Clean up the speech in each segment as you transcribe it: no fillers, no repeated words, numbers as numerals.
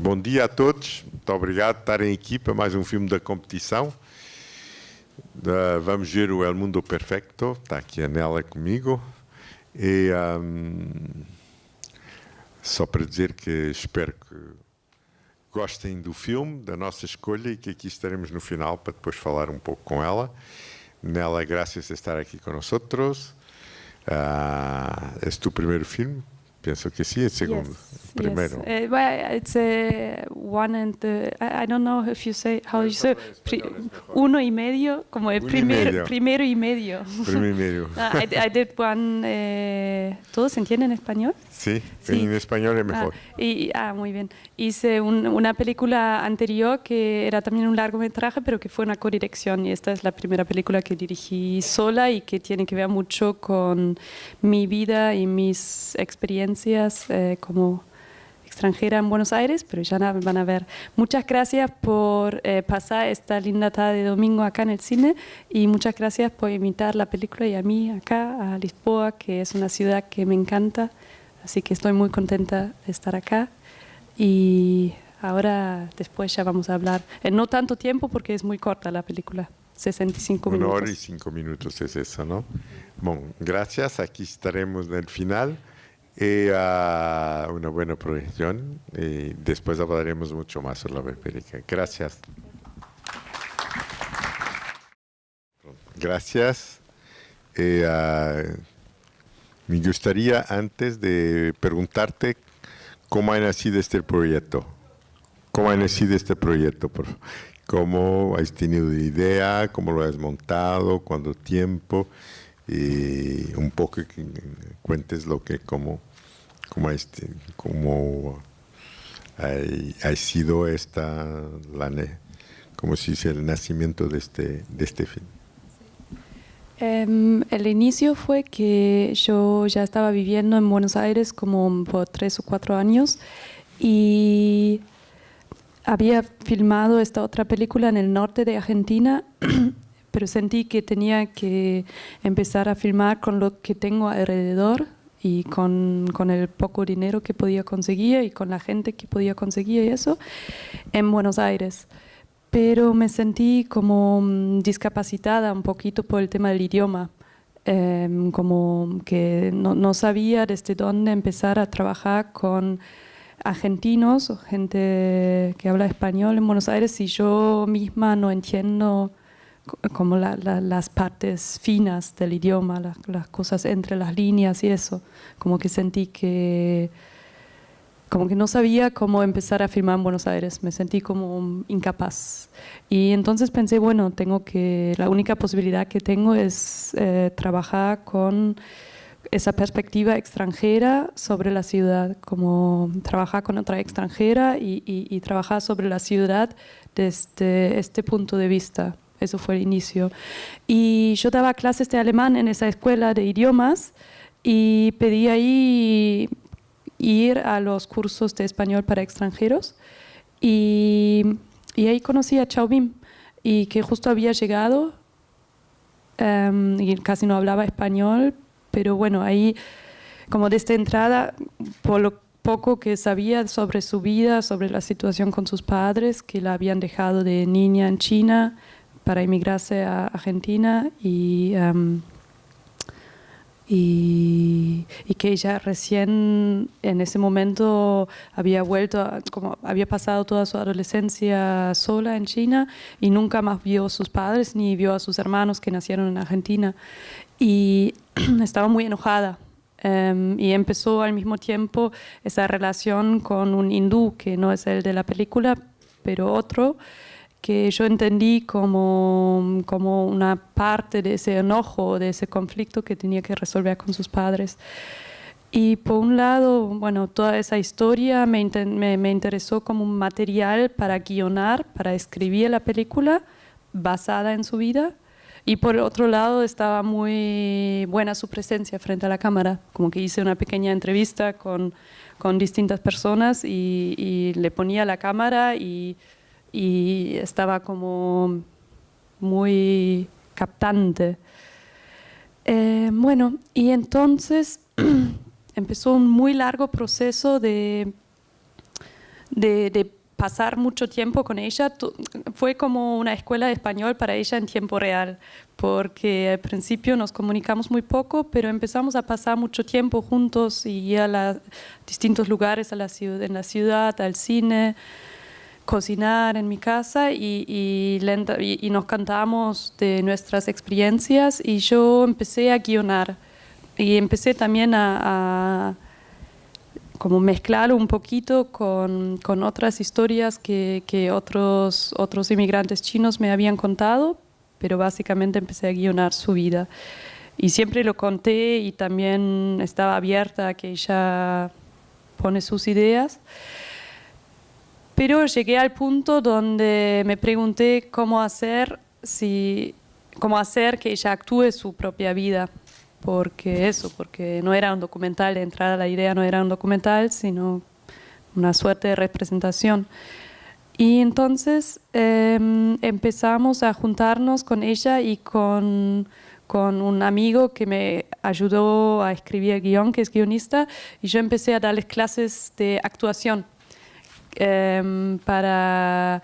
Bom dia a todos, muito obrigado por estarem aqui para mais um filme da competição. Vamos ver o El Mundo Perfecto, está aqui a Nela comigo. E só para dizer que espero que gostem do filme, da nossa escolha, e que aqui estaremos no final para depois falar um pouco com ela. Nela, graças por estar aqui com nós. É tu primeiro filme? Penso que sim, é o segundo. Yes, Primeiro. yes. Well, it's one and I don't know if you say how you say uno y medio, como el primero y medio. Primero y medio. I did one. ¿Todos se entienden en español? Sí, en español es mejor. Muy bien. Hice una película anterior que era también un largometraje, pero que fue una codirección, y esta es la primera película que dirigí sola y que tiene que ver mucho con mi vida y mis experiencias como extranjera en Buenos Aires, pero ya van a ver. Muchas gracias por pasar esta linda tarde de domingo acá en el cine, y muchas gracias por invitar la película y a mí acá a Lisboa, que es una ciudad que me encanta. Así que estoy muy contenta de estar acá, y ahora después ya vamos a hablar. No tanto tiempo porque es muy corta la película, 65 minutos. 1 hora y 5 minutos es eso, ¿no? Bueno, gracias, aquí estaremos en el final. Una buena proyección y después hablaremos mucho más sobre la película. Gracias. Gracias. Me gustaría antes de preguntarte cómo ha nacido este proyecto. ¿Cómo ha nacido este proyecto? ¿Cómo has tenido idea? ¿Cómo lo has montado? ¿Cuánto tiempo? Y un poco que cuentes cómo ha sido como se dice, el nacimiento de este film. El inicio fue que yo ya estaba viviendo en Buenos Aires como por 3 o 4 años, y había filmado esta otra película en el norte de Argentina, pero sentí que tenía que empezar a filmar con lo que tengo alrededor y con el poco dinero que podía conseguir y con la gente que podía conseguir, y eso en Buenos Aires. Pero me sentí como discapacitada un poquito por el tema del idioma, como que no sabía desde dónde empezar a trabajar con argentinos o gente que habla español en Buenos Aires si yo misma no entiendo como las partes finas del idioma, las cosas entre las líneas y eso. Como que sentí que no sabía cómo empezar a filmar en Buenos Aires, me sentí como incapaz. Y entonces pensé, bueno, la única posibilidad que tengo es trabajar con esa perspectiva extranjera sobre la ciudad, como trabajar con otra extranjera y trabajar sobre la ciudad desde este punto de vista. Eso fue el inicio. Y yo daba clases de alemán en esa escuela de idiomas y pedí ahí ir a los cursos de español para extranjeros, y ahí conocí a Chauvin, y que justo había llegado y casi no hablaba español, pero bueno, ahí como desde entrada, por lo poco que sabía sobre su vida, sobre la situación con sus padres, que la habían dejado de niña en China para emigrarse a Argentina, y que ella recién en ese momento había había pasado toda su adolescencia sola en China y nunca más vio a sus padres ni vio a sus hermanos que nacieron en Argentina, y estaba muy enojada. Y empezó al mismo tiempo esa relación con un hindú que no es el de la película, pero otro, que yo entendí como una parte de ese enojo, de ese conflicto que tenía que resolver con sus padres. Y por un lado, bueno, toda esa historia me interesó como un material para guionar, para escribir la película basada en su vida. Y por otro lado, estaba muy buena su presencia frente a la cámara, como que hice una pequeña entrevista con distintas personas y le ponía la cámara y estaba como muy captante. Bueno, y entonces empezó un muy largo proceso de de pasar mucho tiempo con ella. Fue como una escuela de español para ella en tiempo real, porque al principio nos comunicamos muy poco, pero empezamos a pasar mucho tiempo juntos y ir a distintos lugares en la ciudad, al cine, cocinar en mi casa y nos contamos de nuestras experiencias y yo empecé a guionar y empecé también a como mezclarlo un poquito con otras historias que otros inmigrantes chinos me habían contado, pero básicamente empecé a guionar su vida. Y siempre lo conté y también estaba abierta a que ella pone sus ideas. Pero llegué al punto donde me pregunté cómo hacer que ella actúe su propia vida. Porque no era un documental, de entrada la idea no era un documental, sino una suerte de representación. Y entonces empezamos a juntarnos con ella y con un amigo que me ayudó a escribir el guión, que es guionista, y yo empecé a darles clases de actuación para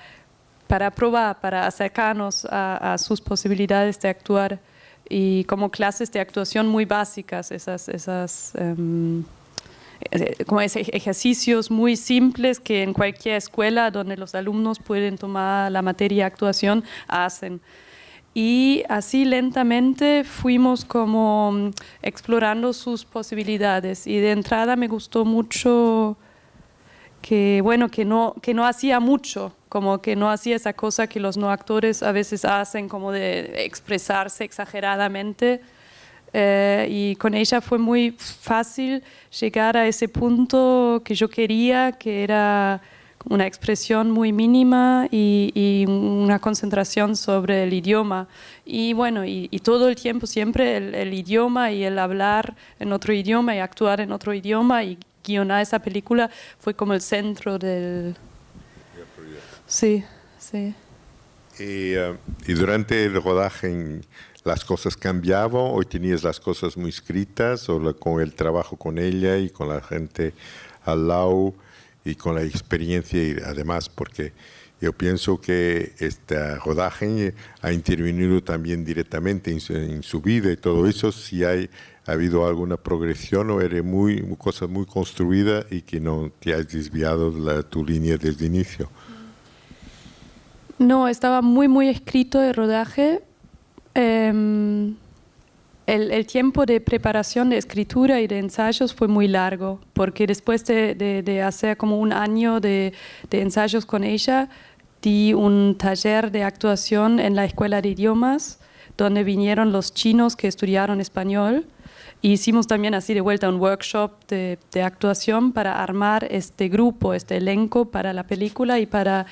probar, para acercarnos a sus posibilidades de actuar. Y como clases de actuación muy básicas, como ejercicios muy simples que en cualquier escuela donde los alumnos pueden tomar la materia actuación hacen. Y así lentamente fuimos como explorando sus posibilidades y de entrada me gustó mucho que no hacía mucho, como que no hacía esa cosa que los no actores a veces hacen, como de expresarse exageradamente. Y con ella fue muy fácil llegar a ese punto que yo quería, que era una expresión muy mínima y una concentración sobre el idioma. Y bueno, y todo el tiempo siempre el idioma y el hablar en otro idioma y actuar en otro idioma y guionar esa película fue como el centro del... Sí, sí. Y durante el rodaje las cosas cambiaban, o tenías las cosas muy escritas, o con el trabajo con ella y con la gente al lado y con la experiencia, y además porque yo pienso que este rodaje ha intervenido también directamente en su vida y todo eso, si ha habido alguna progresión o era cosa muy construida y que no te has desviado tu línea desde el inicio. No, estaba muy escrito el rodaje. El tiempo de preparación de escritura y de ensayos fue muy largo, porque después de hacer como un año de ensayos con ella, di un taller de actuación en la escuela de idiomas, donde vinieron los chinos que estudiaron español. Y hicimos también así de vuelta un workshop de actuación para armar este grupo, este elenco para la película y para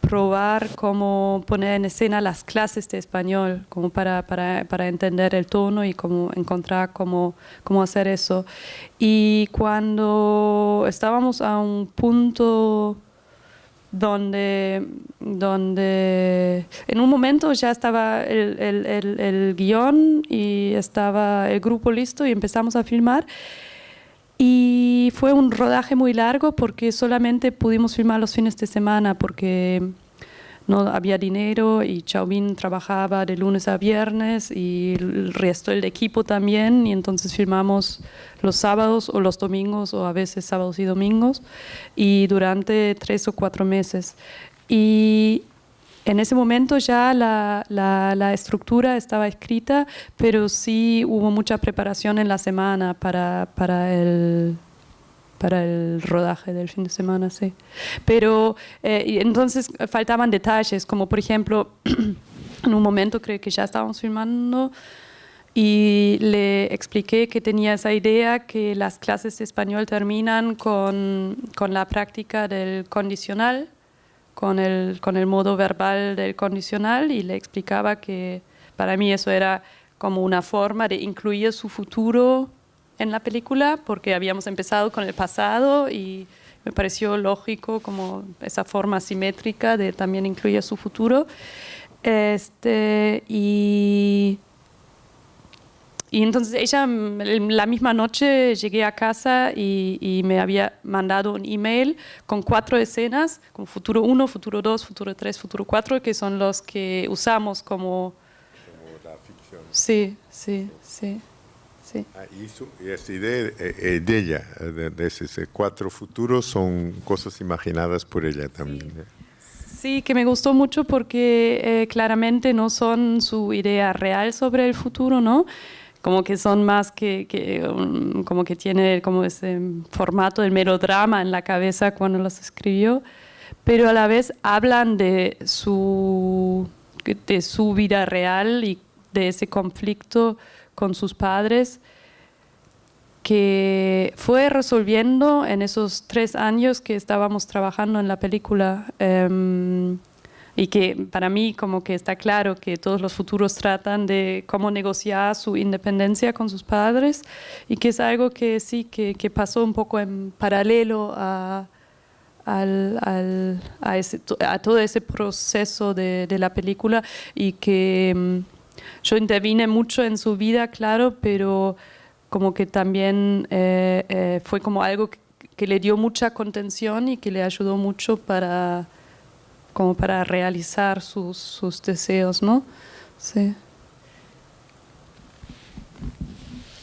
probar cómo poner en escena las clases de español, como para entender el tono y cómo encontrar cómo hacer eso. Y cuando estábamos a un punto donde en un momento ya estaba el guión y estaba el grupo listo y empezamos a filmar. Y fue un rodaje muy largo porque solamente pudimos filmar los fines de semana porque no había dinero y Xiaobin trabajaba de lunes a viernes y el resto del equipo también, y entonces filmamos los sábados o los domingos o a veces sábados y domingos y durante 3 o 4 meses. Y en ese momento ya la estructura estaba escrita, pero sí hubo mucha preparación en la semana para el rodaje del fin de semana, sí. Pero y entonces faltaban detalles, como por ejemplo, en un momento creo que ya estábamos filmando y le expliqué que tenía esa idea que las clases de español terminan con la práctica del condicional, con el modo verbal del condicional, y le explicaba que para mí eso era como una forma de incluir su futuro en la película, porque habíamos empezado con el pasado y me pareció lógico como esa forma simétrica de también incluir su futuro. y entonces ella, la misma noche llegué a casa y me había mandado un email con 4 escenas, como Futuro 1, Futuro 2, Futuro 3, Futuro 4, que son los que usamos como... Como la ficción. Sí, sí, sí. Sí. Y esta idea de ella, de esos 4 futuros, son cosas imaginadas por ella también. Sí, que me gustó mucho porque claramente no son su idea real sobre el futuro, ¿no? Como que son más como que tiene como ese formato del melodrama en la cabeza cuando los escribió, pero a la vez hablan de su vida real y de ese conflicto con sus padres que fue resolviendo en esos 3 años que estábamos trabajando en la película, y que para mí como que está claro que todos los futuros tratan de cómo negociar su independencia con sus padres, y que es algo que sí, que pasó un poco en paralelo a todo ese proceso de la película, y que yo intervine mucho en su vida, claro, pero como que también fue como algo que le dio mucha contención y que le ayudó mucho como para realizar sus deseos, ¿no? Sí.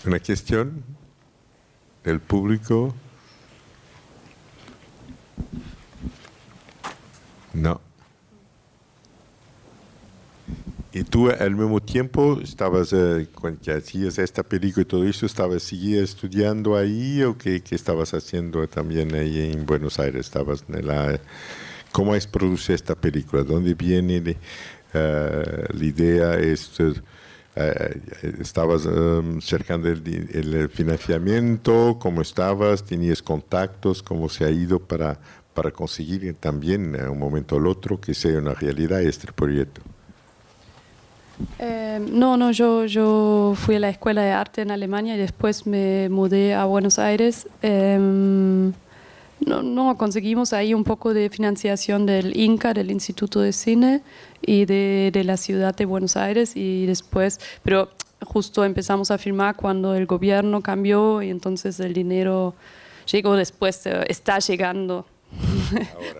¿Una cuestión del público? No. ¿Y tú al mismo tiempo estabas, cuando hacías esta película y todo eso, seguías estudiando ahí o qué estabas haciendo también ahí en Buenos Aires? ¿Cómo es producir esta película? ¿Dónde viene la idea? ¿Estabas cercando el financiamiento? ¿Cómo estabas? ¿Tenías contactos? ¿Cómo se ha ido para conseguir también en un momento o el otro que sea una realidad este proyecto? No, yo fui a la escuela de arte en Alemania y después me mudé a Buenos Aires. No, conseguimos ahí un poco de financiación del INCA, del Instituto de Cine, y de la ciudad de Buenos Aires, y después, pero justo empezamos a filmar cuando el gobierno cambió y entonces el dinero llegó después, está llegando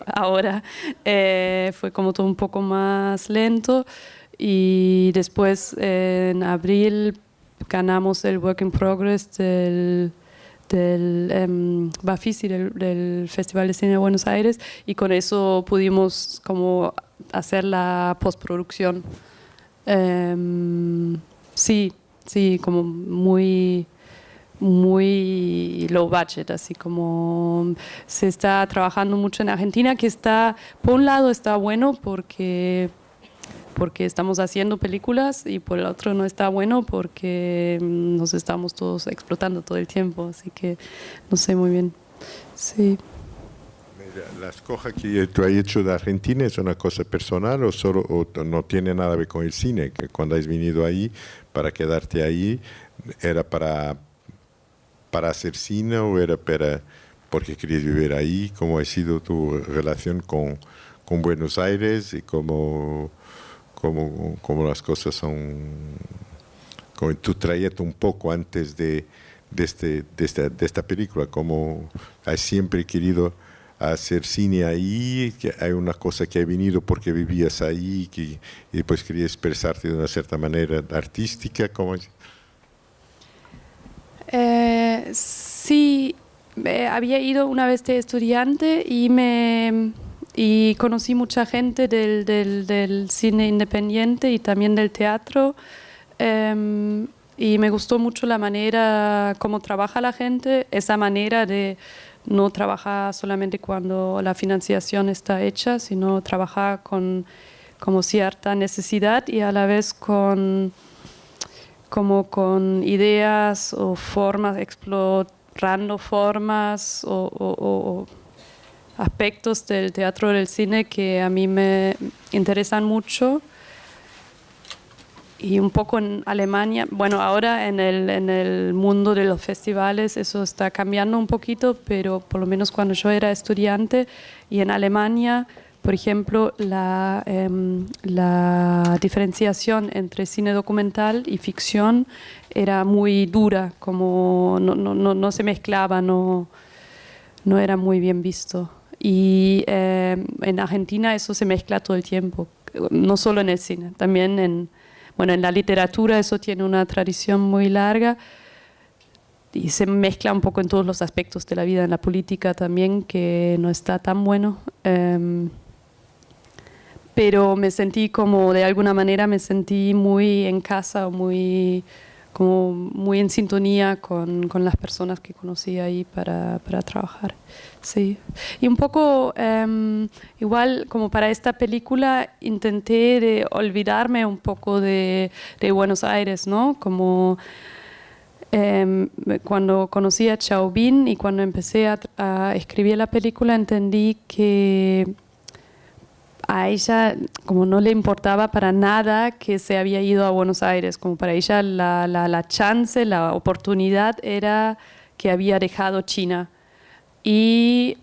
ahora. Fue como todo un poco más lento. Y después en abril ganamos el Work in Progress del Bafisi, del Festival de Cine de Buenos Aires, y con eso pudimos como hacer la postproducción. Sí, como muy low budget, así como se está trabajando mucho en Argentina, que está, por un lado está bueno porque estamos haciendo películas, y por el otro no está bueno porque nos estamos todos explotando todo el tiempo, así que no sé muy bien. Sí. ¿Las cosas que tú has hecho de Argentina es una cosa personal o no tiene nada que ver con el cine? Que cuando has venido ahí, para quedarte ahí, ¿era para hacer cine o era porque querías vivir ahí? ¿Cómo ha sido tu relación con Buenos Aires y cómo las cosas son, como tu trayecto un poco antes de esta película? ¿Cómo has siempre querido hacer cine ahí? Que hay una cosa que ha venido porque vivías ahí y después querías expresarte de una cierta manera artística. ¿Cómo es? Sí, había ido una vez de estudiante y conocí mucha gente del cine independiente y también del teatro, y me gustó mucho la manera como trabaja la gente, esa manera de no trabajar solamente cuando la financiación está hecha, sino trabajar con como cierta necesidad y a la vez con ideas o formas, explorando formas o aspectos del teatro o del cine que a mí me interesan mucho. Y un poco en Alemania, bueno, ahora en el mundo de los festivales eso está cambiando un poquito, pero por lo menos cuando yo era estudiante y en Alemania por ejemplo, la diferenciación entre cine documental y ficción era muy dura, como no se mezclaba, no era muy bien visto. Y en Argentina eso se mezcla todo el tiempo, no solo en el cine, también en la literatura eso tiene una tradición muy larga y se mezcla un poco en todos los aspectos de la vida, en la política también, que no está tan bueno. Pero me sentí como, de alguna manera, me sentí muy en casa, muy en sintonía con las personas que conocí ahí para trabajar. Sí. Y un poco, igual como para esta película, intenté de olvidarme un poco de Buenos Aires, ¿no? Como cuando conocí a Chauvin y cuando empecé a escribir la película, entendí que a ella como no le importaba para nada que se había ido a Buenos Aires, como para ella la chance, la oportunidad era que había dejado China. Y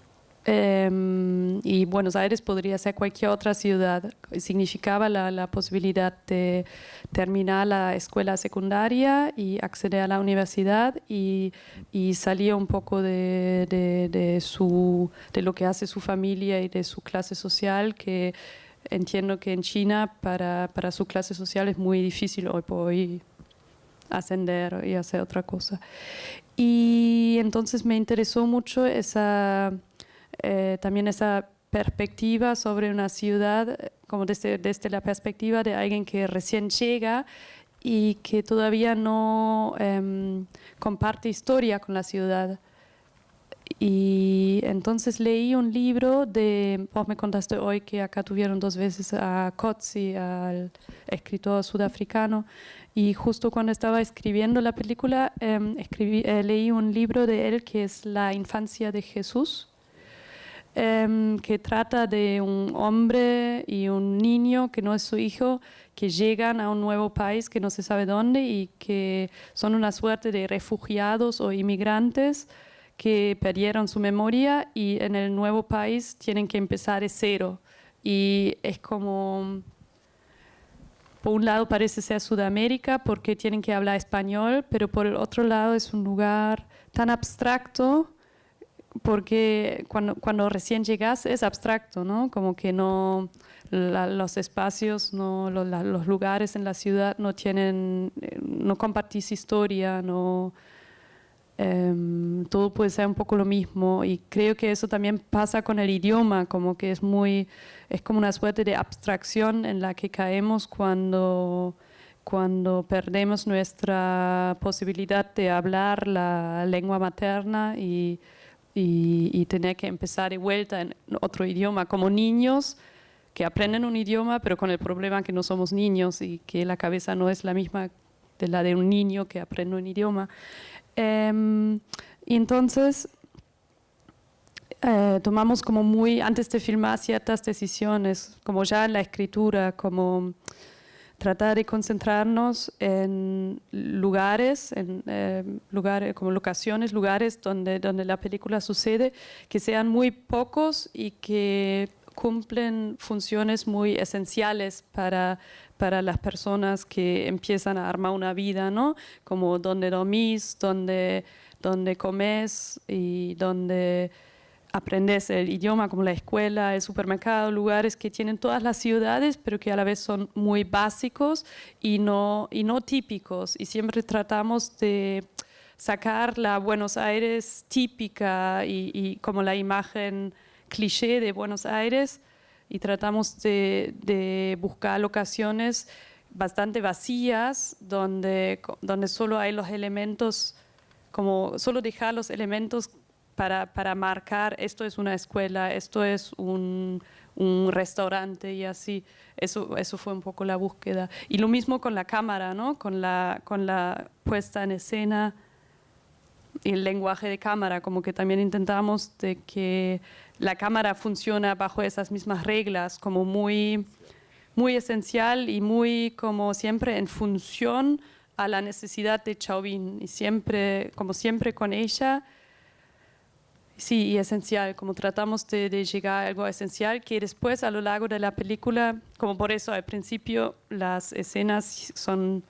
Buenos Aires podría ser cualquier otra ciudad. Significaba la posibilidad de terminar la escuela secundaria y acceder a la universidad y salir un poco de lo que hace su familia y de su clase social, que entiendo que en China para su clase social es muy difícil hoy por hoy ascender y hacer otra cosa. Y entonces me interesó mucho también esa perspectiva sobre una ciudad, como desde la perspectiva de alguien que recién llega y que todavía no comparte historia con la ciudad. Y entonces leí un libro vos me contaste hoy que acá tuvieron 2 veces a Coetzee, al escritor sudafricano, y justo cuando estaba escribiendo la película leí un libro de él que es La infancia de Jesús, que trata de un hombre y un niño que no es su hijo, que llegan a un nuevo país que no se sabe dónde y que son una suerte de refugiados o inmigrantes que perdieron su memoria y en el nuevo país tienen que empezar de cero. Y es como, por un lado parece ser Sudamérica porque tienen que hablar español, pero por el otro lado es un lugar tan abstracto porque cuando recién llegas es abstracto, ¿no? Como que no, los espacios, no, los lugares en la ciudad no tienen, no compartís historia, no, todo puede ser un poco lo mismo y creo que eso también pasa con el idioma, como que es como una suerte de abstracción en la que caemos cuando perdemos nuestra posibilidad de hablar la lengua materna y tener que empezar de vuelta en otro idioma, como niños que aprenden un idioma, pero con el problema que no somos niños y que la cabeza no es la misma de la de un niño que aprende un idioma. Y entonces tomamos como antes de filmar ciertas decisiones, como ya en la escritura, como tratar de concentrarnos en lugares, como locaciones, lugares donde la película sucede, que sean muy pocos y que cumplen funciones muy esenciales para las personas que empiezan a armar una vida, ¿no? Como donde dormís, donde comes y donde aprendes el idioma, como la escuela, el supermercado, lugares que tienen todas las ciudades, pero que a la vez son muy básicos y no típicos. Y siempre tratamos de sacar la Buenos Aires típica y como la imagen cliché de Buenos Aires, y tratamos de buscar locaciones bastante vacías donde solo hay los elementos, como solo dejar los elementos para marcar esto es una escuela, esto es un restaurante y así. Eso fue un poco la búsqueda. Y lo mismo con la cámara, ¿no? Con la puesta en escena y el lenguaje de cámara, como que también intentamos de que la cámara funciona bajo esas mismas reglas, como muy, muy esencial y muy como siempre en función a la necesidad de Chauvin y siempre, como siempre con ella, Sí, y esencial, como tratamos de llegar a algo esencial que después a lo largo de la película, como por eso al principio las escenas son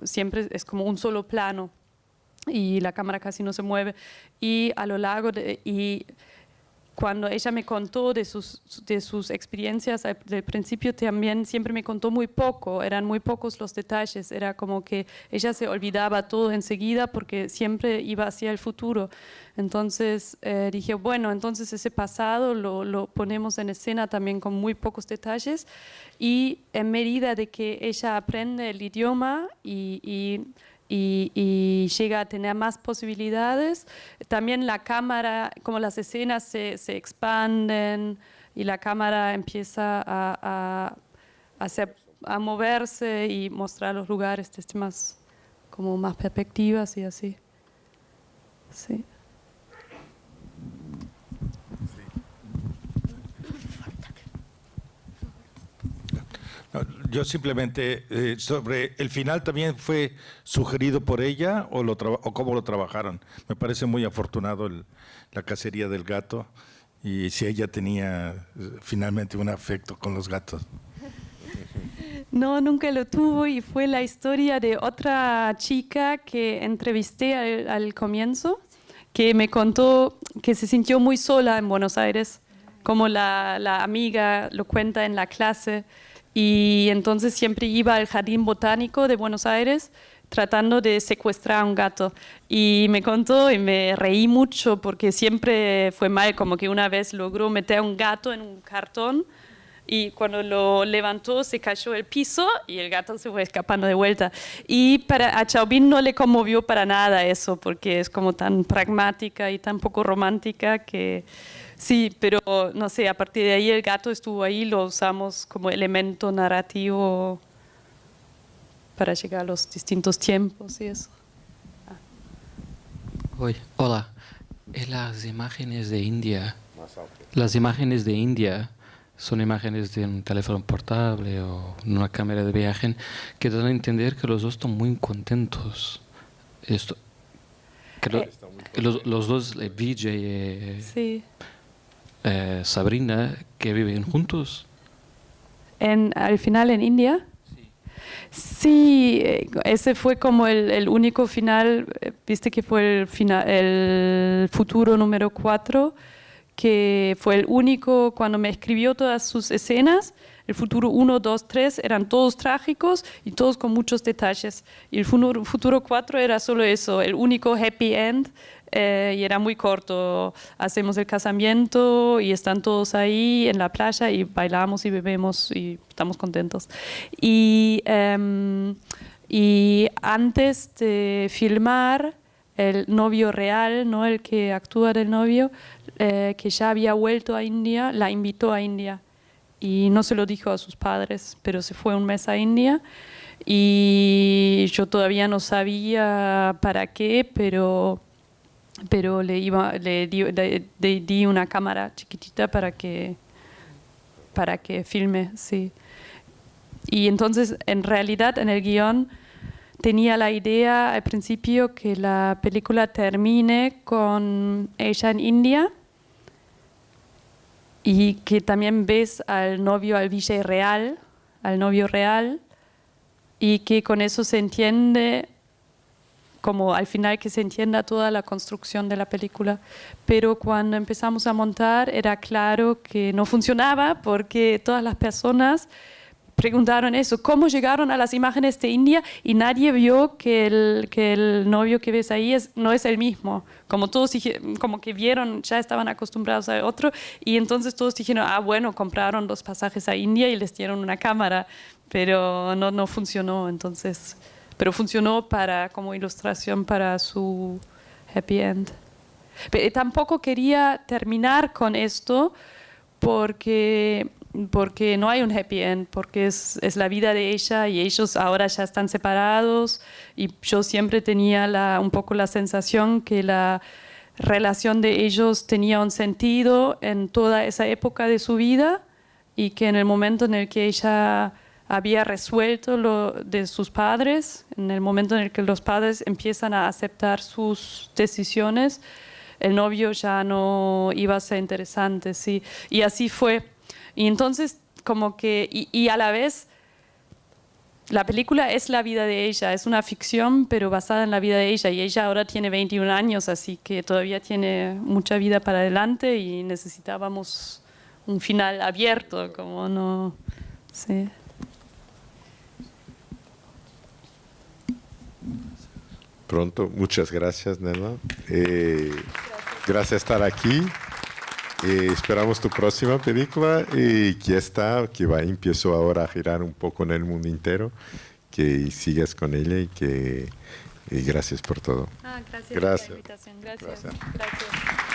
siempre es como un solo plano y la cámara casi no se mueve y a lo largo y cuando ella me contó de sus experiencias del principio también siempre me contó muy poco, eran muy pocos los detalles, era como que ella se olvidaba todo enseguida porque siempre iba hacia el futuro. Entonces dije, bueno, entonces ese pasado lo ponemos en escena también con muy pocos detalles y en medida de que ella aprende el idioma y llega a tener más posibilidades. También la cámara, como las escenas se expanden y la cámara empieza a moverse y mostrar los lugares desde como más perspectivas y así. Sí. No, yo simplemente, sobre el final también fue sugerido por ella o cómo lo trabajaron. Me parece muy afortunado la cacería del gato y si ella tenía finalmente un afecto con los gatos. No, nunca lo tuvo y fue la historia de otra chica que entrevisté al comienzo, que me contó que se sintió muy sola en Buenos Aires, como la amiga lo cuenta en la clase. Y entonces siempre iba al Jardín Botánico de Buenos Aires tratando de secuestrar a un gato. Y me contó y me reí mucho porque siempre fue mal, como que una vez logró meter un gato en un cartón y cuando lo levantó se cayó el piso y el gato se fue escapando de vuelta. Y a Chauvin no le conmovió para nada eso porque es como tan pragmática y tan poco romántica que... Sí, pero no sé, a partir de ahí el gato estuvo ahí, lo usamos como elemento narrativo para llegar a los distintos tiempos y eso. Hola, las imágenes de India son imágenes de un teléfono portable o una cámara de viaje que dan a entender que los dos están muy contentos. Los dos, Vijay y Sí. Sabrina, que viven juntos. Al final en India. Sí, ese fue como el único final, viste que fue el futuro número 4, que fue el único cuando me escribió todas sus escenas. El futuro 1, 2, 3 eran todos trágicos y todos con muchos detalles. Y el futuro 4 era solo eso, el único happy end. Y era muy corto. Hacemos el casamiento y están todos ahí en la playa y bailamos y bebemos y estamos contentos. Y antes de filmar, el novio real, ¿no? El que actúa del novio, que ya había vuelto a India, la invitó a India. Y no se lo dijo a sus padres, pero se fue un mes a India. Y yo todavía no sabía para qué, pero le di una cámara chiquitita para que filme, sí. Y entonces, en realidad, en el guión tenía la idea al principio que la película termine con ella en India y que también ves al novio, al novio real, y que con eso se entiende como al final que se entienda toda la construcción de la película. Pero cuando empezamos a montar era claro que no funcionaba porque todas las personas preguntaron eso, ¿cómo llegaron a las imágenes de India? Y nadie vio que el novio que ves ahí no es el mismo. Como todos como que vieron, ya estaban acostumbrados a otro y entonces todos dijeron, bueno, compraron los pasajes a India y les dieron una cámara, pero no funcionó entonces. Pero funcionó como ilustración para su happy end. Pero tampoco quería terminar con esto porque no hay un happy end, porque es la vida de ella y ellos ahora ya están separados y yo siempre tenía un poco la sensación que la relación de ellos tenía un sentido en toda esa época de su vida y que en el momento en el que ella había resuelto lo de sus padres, en el momento en el que los padres empiezan a aceptar sus decisiones, el novio ya no iba a ser interesante, sí. Y así fue. Y entonces, como que, y a la vez, la película es la vida de ella, es una ficción, pero basada en la vida de ella. Y ella ahora tiene 21 años, así que todavía tiene mucha vida para adelante y necesitábamos un final abierto, como no... Sí. Pronto, muchas gracias, Nena. Gracias por estar aquí. Esperamos tu próxima película y que empiezo ahora a girar un poco en el mundo entero, que sigas con ella y gracias por todo. Gracias. Gracias. Por la invitación. Gracias.